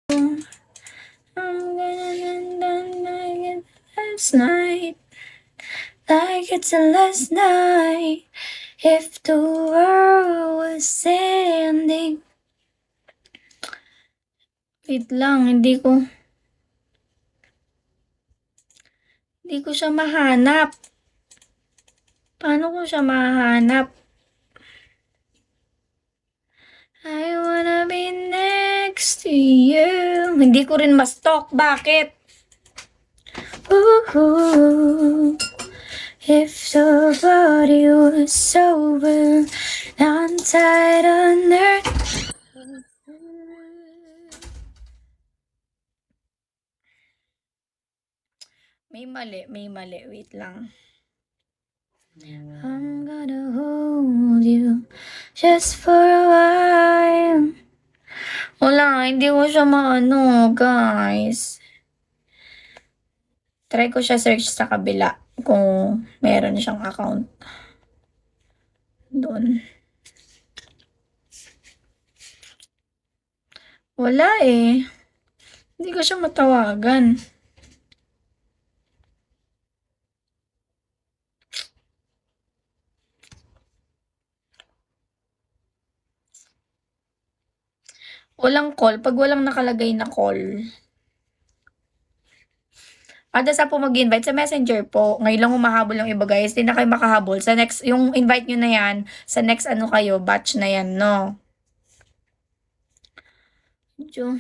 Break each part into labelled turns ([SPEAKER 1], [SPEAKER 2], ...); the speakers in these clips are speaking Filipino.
[SPEAKER 1] I'm gonna end like it last night, like it's the last night. If the world was ending. Wait lang, hindi ko siya mahanap. Paano ko siya mahanap? I wanna be next to you. Hindi ko rin ma-stalk. Bakit? Ooh, if somebody was sober, untied under. May mali. Wait lang. I'm gonna hold you just for a while. Wala, hindi ko siya maano, guys. Try ko siya search sa kabila kung meron siyang account doon. Wala eh. Hindi ko siya matawagan. Walang call. Pag walang nakalagay na call. Kada sa po mag-invite sa messenger po. Ngayon lang humahabol yung iba guys. Hindi na kayo makahabol. Sa next, yung invite nyo na yan, sa next ano kayo, batch na yan, no? Medyo.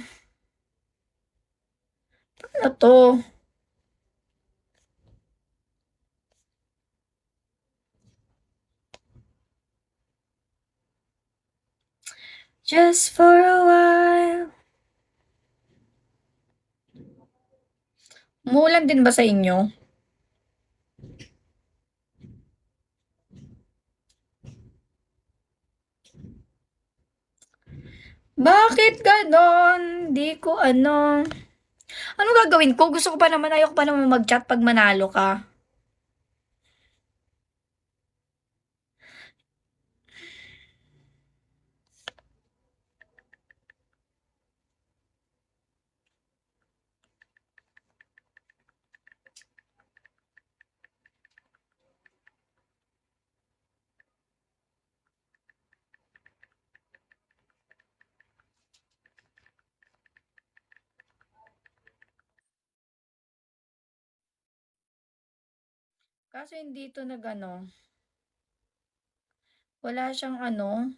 [SPEAKER 1] Ano to? Just for a while. Umuulan din ba sa inyo? Bakit ganon? Di ko ano. Ano gagawin ko? Gusto ko pa naman, ayoko pa naman mag-chat pag manalo ka. Kaso hindi ito nag ano. Wala siyang ano.